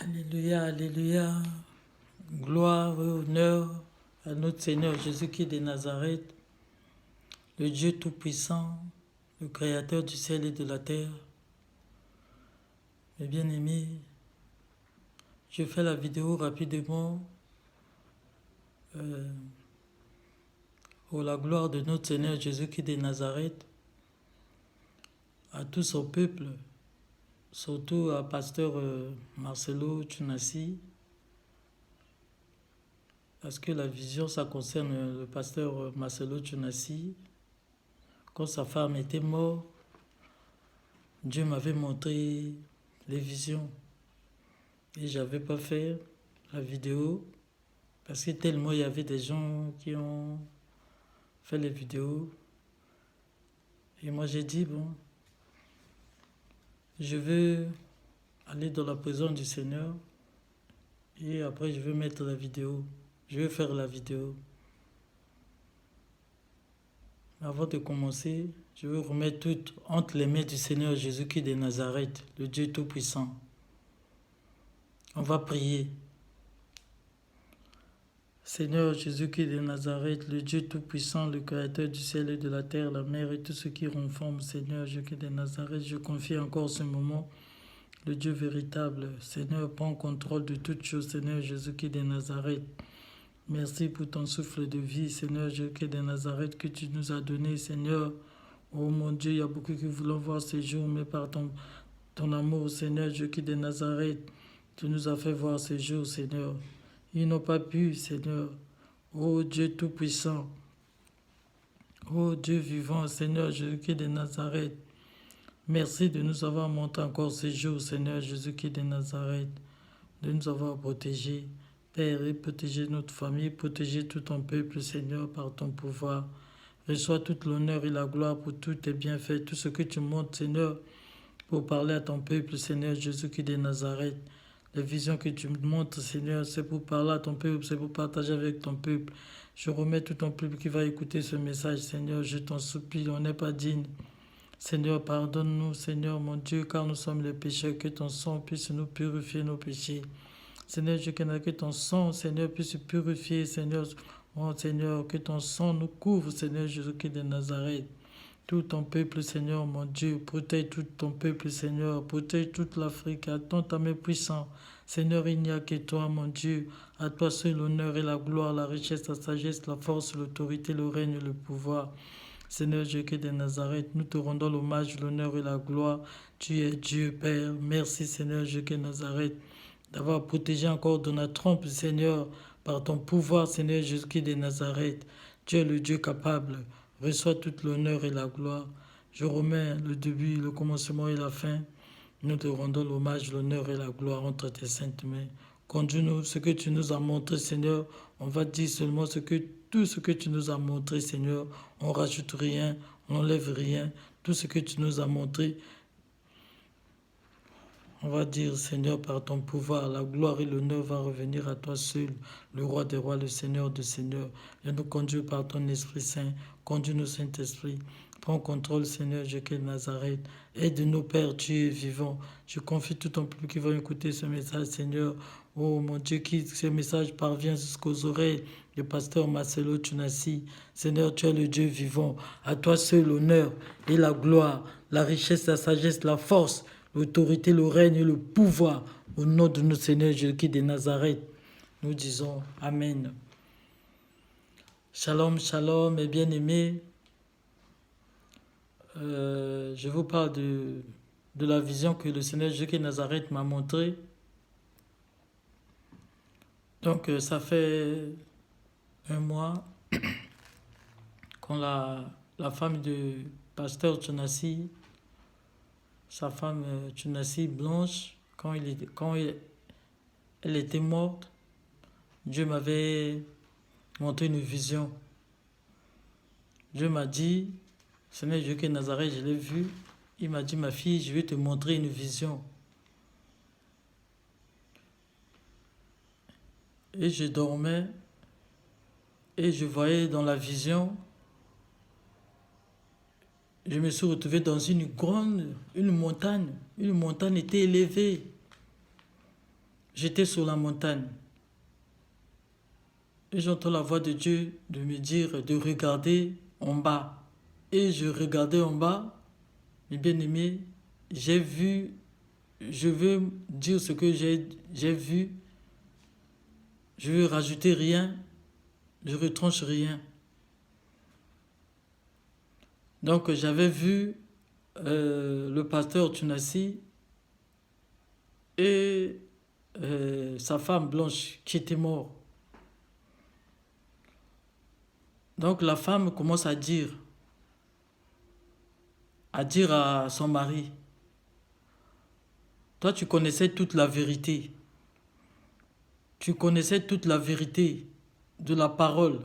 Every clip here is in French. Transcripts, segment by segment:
Alléluia, Alléluia. Gloire et honneur à notre Seigneur Jésus-Christ de Nazareth, le Dieu Tout-Puissant, le Créateur du ciel et de la terre. Mes bien-aimés, je fais la vidéo rapidement pour la gloire de notre Seigneur Jésus-Christ de Nazareth, à tout son peuple, surtout à Pasteur Marcelo Tchounassi, parce que la vision, ça concerne le pasteur Marcelo Tchounassi. Quand sa femme était morte, Dieu m'avait montré les visions. Et je n'avais pas fait la vidéo, parce que tellement il y avait des gens qui ont fait les vidéos. Et moi j'ai dit, bon, je veux aller dans la présence du Seigneur, et après je veux mettre la vidéo. Je veux faire la vidéo. Avant de commencer, je veux remettre tout entre les mains du Seigneur Jésus-Christ de Nazareth, le Dieu Tout-Puissant. On va prier. Seigneur Jésus-Christ de Nazareth, le Dieu Tout-Puissant, le Créateur du ciel et de la terre, la mer et tout ce qui renforme, Seigneur Jésus-Christ de Nazareth, je confie encore ce moment, le Dieu véritable. Seigneur, prends contrôle de toutes choses, Seigneur Jésus-Christ de Nazareth. Merci pour ton souffle de vie, Seigneur Jésus-Christ de Nazareth, que tu nous as donné, Seigneur. Oh mon Dieu, il y a beaucoup qui voulaient voir ces jours, mais par ton amour, Seigneur Jésus-Christ de Nazareth, tu nous as fait voir ces jours, Seigneur. Ils n'ont pas pu, Seigneur. Oh Dieu Tout-Puissant, oh Dieu vivant, Seigneur Jésus-Christ de Nazareth. Merci de nous avoir montré encore ces jours, Seigneur Jésus-Christ de Nazareth, de nous avoir protégés. Père, et protéger notre famille, protéger tout ton peuple, Seigneur, par ton pouvoir. Reçois toute l'honneur et la gloire pour tous tes bienfaits, tout ce que tu montres, Seigneur, pour parler à ton peuple, Seigneur Jésus-Christ de Nazareth. Les visions que tu me montres, Seigneur, c'est pour parler à ton peuple, c'est pour partager avec ton peuple. Je remets tout ton peuple qui va écouter ce message, Seigneur, je t'en supplie, on n'est pas digne. Seigneur, pardonne-nous, Seigneur, mon Dieu, car nous sommes les pécheurs, que ton sang puisse nous purifier nos péchés. Seigneur, je connais que ton sang, Seigneur, puisse purifier, Seigneur. Oh Seigneur, que ton sang nous couvre, Seigneur Jésus-Christ de Nazareth. Tout ton peuple, Seigneur, mon Dieu, protège tout ton peuple, Seigneur. Protège toute l'Afrique, attends ta main puissante. Seigneur, il n'y a que toi, mon Dieu. À toi seul l'honneur et la gloire, la richesse, la sagesse, la force, l'autorité, le règne et le pouvoir. Seigneur Jésus-Christ de Nazareth, nous te rendons l'hommage, l'honneur et la gloire. Tu es Dieu, Père. Merci, Seigneur Jésus-Christ de Nazareth, d'avoir protégé encore Donald Trump, Seigneur, par ton pouvoir, Seigneur Jésus-Christ de Nazareth. Tu es le Dieu capable. Reçois toute l'honneur et la gloire. Je remets le début, le commencement et la fin. Nous te rendons l'hommage, l'honneur et la gloire entre tes saintes mains. Conduis-nous, ce que tu nous as montré, Seigneur. On va dire seulement tout ce que tu nous as montré, Seigneur. On rajoute rien, on n'enlève rien. Tout ce que tu nous as montré, on va dire, Seigneur, par ton pouvoir, la gloire et l'honneur va revenir à toi seul, le roi des rois, le Seigneur des seigneurs. Et nous conduis par ton Esprit Saint. Conduis-nous, Saint-Esprit. Prends contrôle, Seigneur Jésus de Nazareth. Aide-nous, Père, tu es vivant. Je confie tout ton peuple qui va écouter ce message, Seigneur. Oh mon Dieu, que ce message parvient jusqu'aux oreilles du pasteur Marcelo Tchounassi. Seigneur, tu es le Dieu vivant. À toi seul l'honneur et la gloire, la richesse, la sagesse, la force, l'autorité, le règne et le pouvoir. Au nom de notre Seigneur Jésus-Christ de Nazareth, nous disons Amen. Shalom, shalom, mes bien-aimés. Je vous parle de la vision que le Seigneur Jésus-Christ de Nazareth m'a montrée. Donc, ça fait un mois quand la femme de pasteur Tchounassi, sa femme Tchounassi Blanche, quand elle était morte, Dieu m'avait montré une vision. Dieu m'a dit, Seigneur Jésus de Nazareth, je l'ai vu. Il m'a dit, ma fille, je vais te montrer une vision. Et je dormais et je voyais dans la vision, je me suis retrouvé dans une montagne. Une montagne était élevée. j'étais sur la montagne. Et j'entends la voix de Dieu de me dire de regarder en bas. Et je regardais en bas, mes bien-aimés, j'ai vu, je veux dire ce que j'ai vu, je veux rajouter rien, je retranche rien. Donc j'avais vu le pasteur Tunassi et sa femme Blanche qui était morte. Donc la femme commence à dire à son mari, toi tu connaissais toute la vérité, tu connaissais toute la vérité de la parole,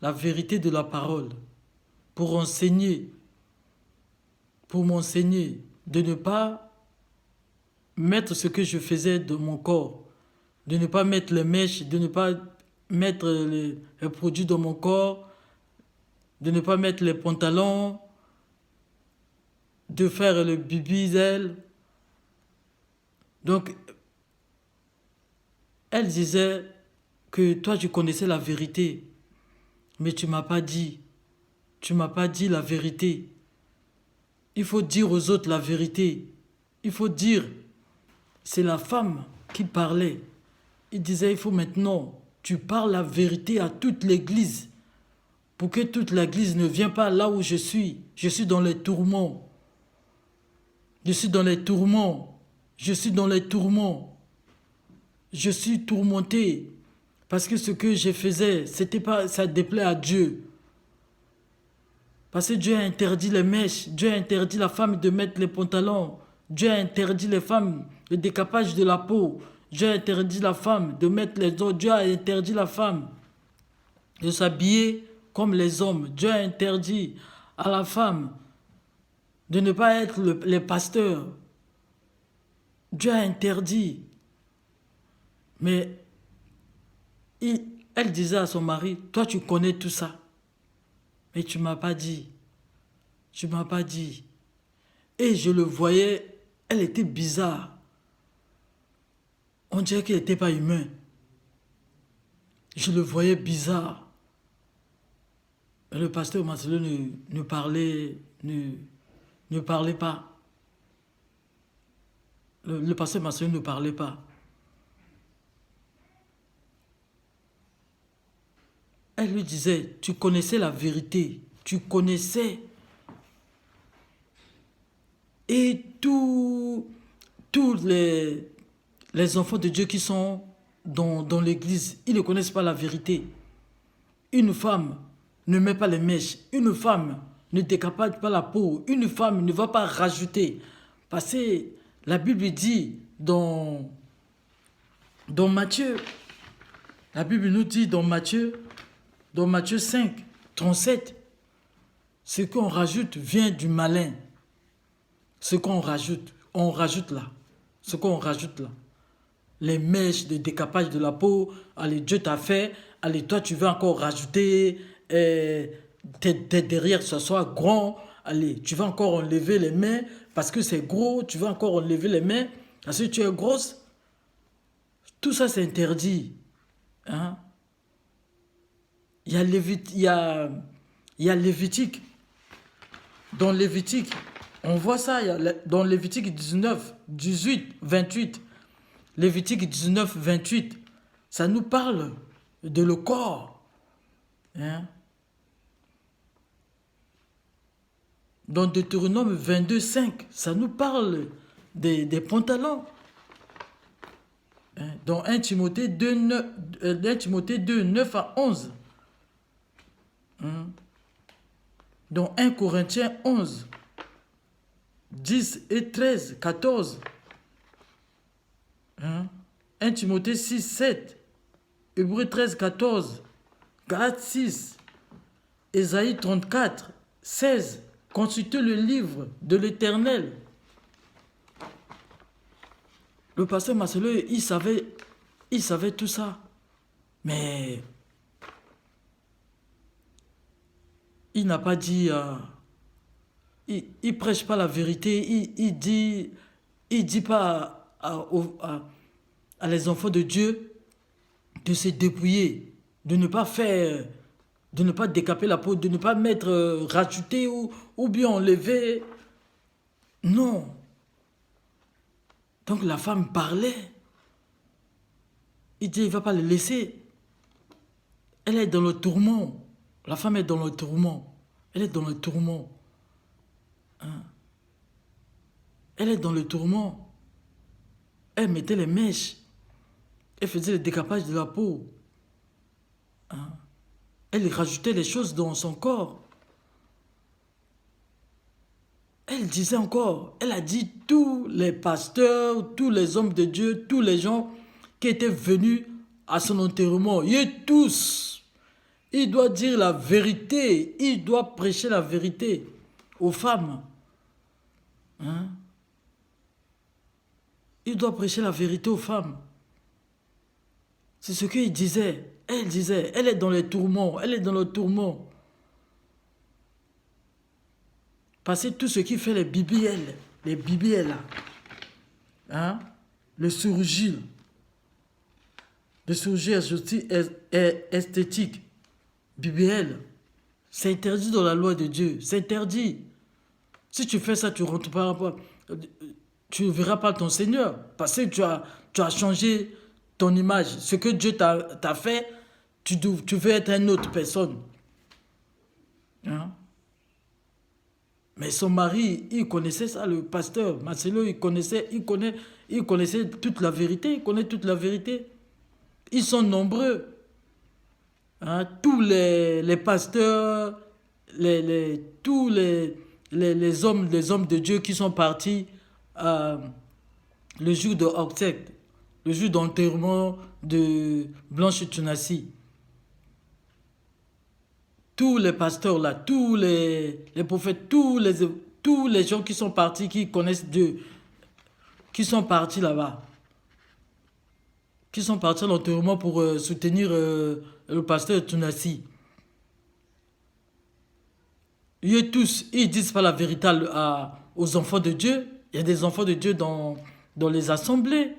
la vérité de la parole, pour enseigner, pour m'enseigner de ne pas mettre ce que je faisais de mon corps, de ne pas mettre les mèches, de ne pas mettre les produits dans mon corps, de ne pas mettre les pantalons, de faire le bibizel. Donc, elle disait que toi tu connaissais la vérité, mais tu m'as pas dit. Tu m'as pas dit la vérité. Il faut dire aux autres la vérité. Il faut dire, c'est la femme qui parlait. Il disait, il faut maintenant, tu parles la vérité à toute l'église. Pour que toute l'église ne vienne pas là où je suis. Je suis dans les tourments. Je suis dans les tourments. Je suis dans les tourments. Je suis tourmenté. Parce que ce que je faisais, c'était pas, ça déplaît à Dieu. Parce que Dieu a interdit les mèches. Dieu a interdit la femme de mettre les pantalons. Dieu a interdit les femmes le décapage de la peau. Dieu a interdit la femme de mettre les autres. Dieu a interdit la femme de s'habiller comme les hommes. Dieu a interdit à la femme de ne pas être les pasteurs. Dieu a interdit. Mais elle disait à son mari, toi tu connais tout ça. Mais tu ne m'as pas dit. Tu ne m'as pas dit. Et je le voyais, elle était bizarre. On dirait qu'elle n'était pas humaine. Je le voyais bizarre. Et le pasteur Marcelo ne parlait pas. Le pasteur Marcelo ne parlait pas. Elle lui disait, tu connaissais la vérité. Tu connaissais. Et tous les enfants de Dieu qui sont dans l'église, ils ne connaissent pas la vérité. Une femme ne met pas les mèches. Une femme ne décapage pas la peau. Une femme ne va pas rajouter. Parce que la Bible dit dans Matthieu, la Bible nous dit dans Matthieu 5, 37, ce qu'on rajoute vient du malin. Ce qu'on rajoute, on rajoute là. Ce qu'on rajoute là. Les mèches, le décapage de la peau, allez, Dieu t'a fait, allez, toi tu veux encore rajouter, tes derrière ça soit grand, allez, tu vas encore enlever les mains parce que c'est gros, tu vas encore enlever les mains parce que tu es grosse. Tout ça c'est interdit. Hein? Il y a Lévitique. Dans Lévitique, on voit ça dans Lévitique 19, 18, 28. Lévitique 19, 28. Ça nous parle de le corps. Hein? Dans Deutéronome 22, 5, ça nous parle des pantalons. Hein? Dans 1 Timothée 2, 9 à 11. Hein? Dans 1 Corinthiens 11, 10 et 13, 14. Hein? 1 Timothée 6, 7. Hébreux 13, 14. Galates 6. Ésaïe 34, 16. Consultez le livre de l'Éternel. Le pasteur Marcelo, il savait tout ça. Mais il n'a pas dit... il prêche pas la vérité. Il dit pas à les enfants de Dieu de se dépouiller, de ne pas faire, de ne pas décaper la peau, de ne pas mettre, rajouter ou bien enlever. Non. Donc la femme parlait. Il dit, il ne va pas le laisser. Elle est dans le tourment. La femme est dans le tourment. Elle est dans le tourment. Hein? Elle est dans le tourment. Elle mettait les mèches. Elle faisait le décapage de la peau. Hein? Elle rajoutait les choses dans son corps. Elle disait encore, elle a dit tous les pasteurs, tous les hommes de Dieu, tous les gens qui étaient venus à son enterrement, et tous, il doit dire la vérité, il doit prêcher la vérité aux femmes. Hein? Il doit prêcher la vérité aux femmes. C'est ce qu'il disait. Elle disait, elle est dans les tourments, elle est dans le tourment. Parce que tout ce qui fait les BBL là, hein? Le chirurgie esthétique, BBL, c'est interdit dans la loi de Dieu, c'est interdit. Si tu fais ça, tu rentres pas, tu ne verras pas ton Seigneur, parce que tu as changé ton image. Ce que Dieu t'a fait, tu veux être une autre personne. Hein? Mais son mari, il connaissait ça, le pasteur Marcelo, il connaissait toute la vérité, il connaît toute la vérité. Ils sont nombreux. Hein? Tous les pasteurs, tous les hommes de Dieu qui sont partis le jour de obsèques, le jour d'enterrement de Blanche Tunassi. Tous les pasteurs là, tous les prophètes, tous les gens qui sont partis, qui connaissent Dieu, qui sont partis là-bas, qui sont partis à l'enterrement pour soutenir le pasteur Tunassi. Ils tous, ils disent pas la vérité aux enfants de Dieu. Il y a des enfants de Dieu dans les assemblées.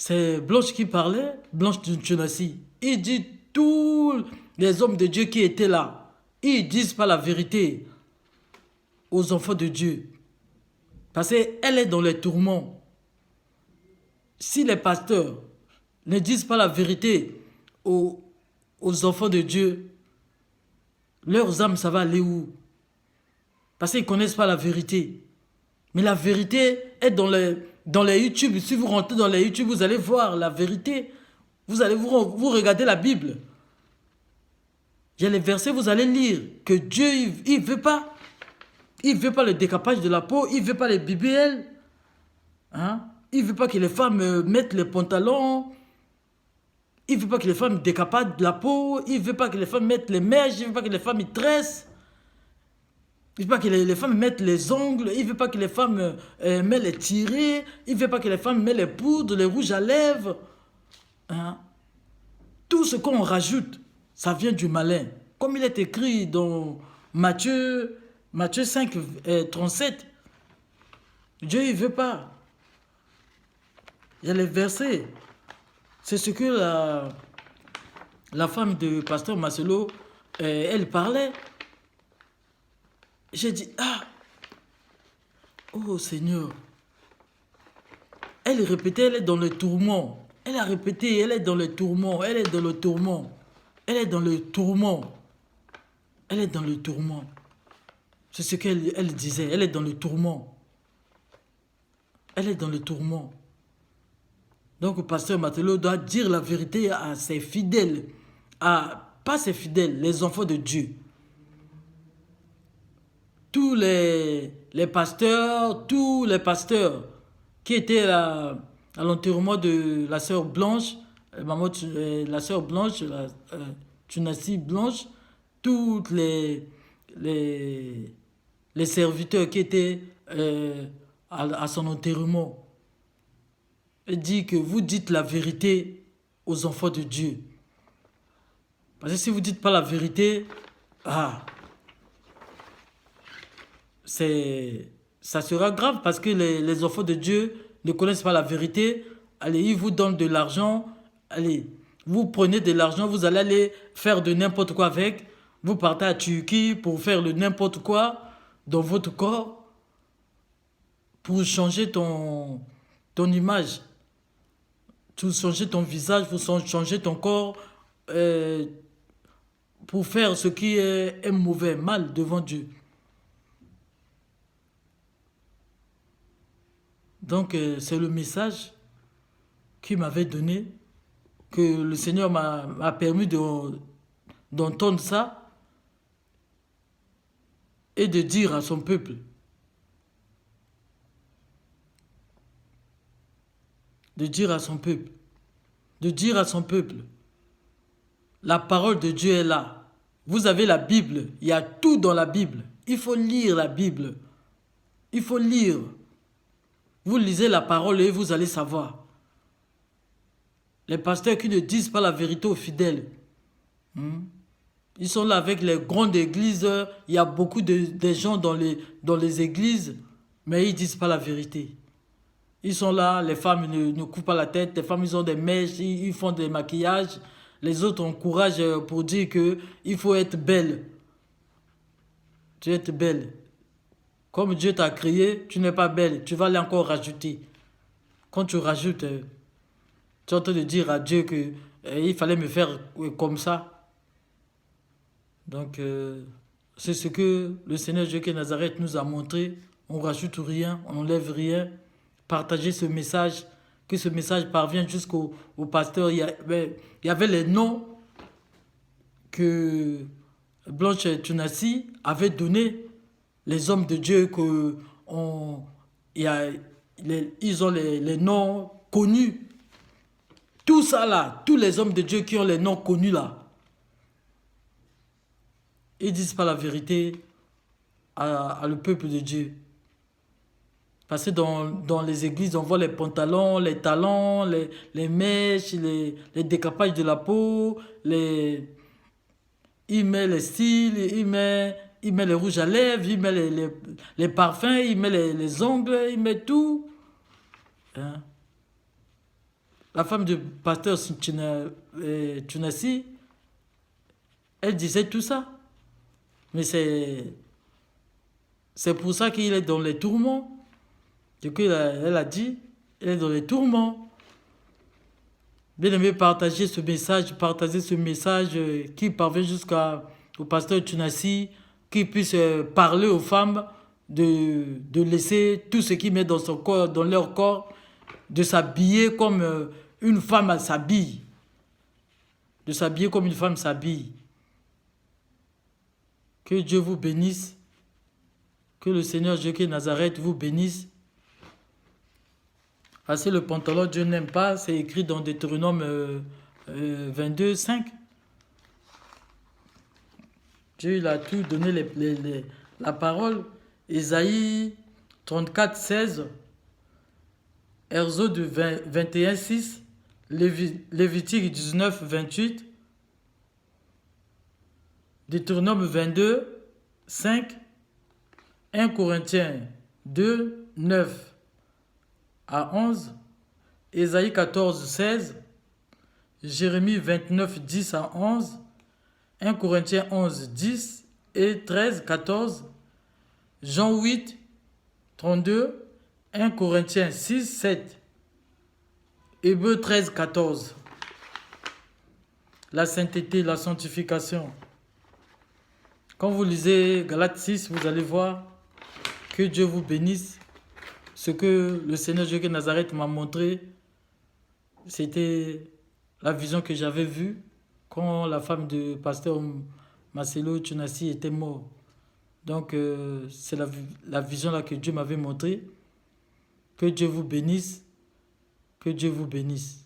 C'est Blanche qui parlait, Blanche Tunassi. Il dit tous les hommes de Dieu qui étaient là, ils disent pas la vérité aux enfants de Dieu. Parce qu'elle est dans les tourments. Si les pasteurs ne disent pas la vérité aux enfants de Dieu, leurs âmes, ça va aller où? Parce qu'ils ne connaissent pas la vérité. Mais la vérité est dans les YouTube. Si vous rentrez dans les YouTube, vous allez voir la vérité. Vous allez vous regarder la Bible. Il y a les versets, vous allez lire que Dieu, il ne veut pas. Il ne veut pas le décapage de la peau. Il ne veut pas les BBL. Hein? Il ne veut pas que les femmes mettent les pantalons. Il ne veut pas que les femmes décapagent de la peau. Il ne veut pas que les femmes mettent les mèches. Il ne veut pas que les femmes y tressent. Il ne veut pas que les femmes mettent les ongles. Il ne veut pas que les femmes mettent les tirés. Il ne veut pas que les femmes mettent les poudres, les rouges à lèvres. Hein? Tout ce qu'on rajoute, ça vient du malin. Comme il est écrit dans Matthieu 5, 37. Dieu, il ne veut pas. Il y a les versets. C'est ce que la femme de pasteur Marcelo, elle parlait. J'ai dit, oh Seigneur. Elle répétait, elle est dans le tourment. Elle a répété, elle est dans le tourment, elle est dans le tourment. Elle est dans le tourment. Elle est dans le tourment. C'est ce qu'elle disait, elle est dans le tourment. Elle est dans le tourment. Donc le pasteur Marcelo doit dire la vérité à ses fidèles. Pas ses fidèles, les enfants de Dieu. Tous les pasteurs qui étaient à l'enterrement de la sœur Blanche, la sœur Blanche, Tunassi Blanche, tous les serviteurs qui étaient à son enterrement. Il dit que vous dites la vérité aux enfants de Dieu. Parce que si vous ne dites pas la vérité, ça sera grave parce que les enfants de Dieu ne connaissent pas la vérité. Allez, ils vous donnent de l'argent. Allez, vous prenez de l'argent, vous allez aller faire de n'importe quoi avec. Vous partez à Turquie pour faire le n'importe quoi dans votre corps pour changer ton image, pour changer ton visage, pour changer ton corps, euh, pour faire ce qui est mauvais, mal devant Dieu. Donc, c'est le message qu'il m'avait donné, que le Seigneur m'a permis d'entendre ça et de dire à son peuple. De dire à son peuple. De dire à son peuple. La parole de Dieu est là. Vous avez la Bible. Il y a tout dans la Bible. Il faut lire la Bible. Il faut lire. Vous lisez la parole et vous allez savoir. Les pasteurs qui ne disent pas la vérité aux fidèles. Ils sont là avec les grandes églises. Il y a beaucoup de gens dans les églises, mais ils ne disent pas la vérité. Ils sont là, les femmes ne coupent pas la tête, les femmes ils ont des mèches, ils font des maquillages. Les autres ont courage pour dire que il faut être belle. Tu es être belle. Comme Dieu t'a créé, tu n'es pas belle. Tu vas aller encore rajouter. Quand tu rajoutes, tu es en train de dire à Dieu que il fallait me faire comme ça. Donc, c'est ce que le Seigneur Dieu qui est Nazareth nous a montré. On ne rajoute rien, on n'enlève rien. Partagez ce message, que ce message parvienne jusqu'au pasteur. Il y avait les noms que Blanche Tunassi avait donnés, les hommes de Dieu que ils ont les noms connus. Tout ça là, tous les hommes de Dieu qui ont les noms connus là, ils ne disent pas la vérité à le peuple de Dieu. Parce que dans les églises, on voit les pantalons, les talons, les mèches, les décapages de la peau, il met les styles, il met les rouges à lèvres, il met les parfums, il met les ongles, il met tout. Hein? La femme du pasteur Tunassi, elle disait tout ça. Mais c'est pour ça qu'il est dans les tourments. Ce qu'elle a dit, elle est dans les tourments. Bien aimé, partagez ce message qui parvient jusqu'au pasteur Tunassi, qui puisse parler aux femmes de laisser tout ce qu'ils mettent dans son corps, dans leur corps, de s'habiller comme une femme s'habille. De s'habiller comme une femme s'habille. Que Dieu vous bénisse. Que le Seigneur Dieu qui est Nazareth vous bénisse. Parce que le pantalon, Dieu n'aime pas, c'est écrit dans Deutéronome 22, 5. Dieu il a tout donné la parole. Ésaïe 34, 16. Exode 21, 6. Lévitique 19, 28. Deutéronome 22, 5. 1 Corinthiens 2, 9 à 11, Ésaïe 14, 16, Jérémie 29, 10 à 11, 1 Corinthiens 11, 10 et 13, 14, Jean 8, 32, 1 Corinthiens 6, 7, Hébreux 13, 14. La sainteté, la sanctification. Quand vous lisez Galates 6, vous allez voir que Dieu vous bénisse. Ce que le Seigneur Dieu de Nazareth m'a montré, c'était la vision que j'avais vue quand la femme du pasteur Marcelo Tunassi était mort. Donc, c'est la vision là que Dieu m'avait montrée. Que Dieu vous bénisse. Que Dieu vous bénisse.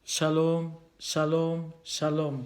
Shalom, shalom, shalom.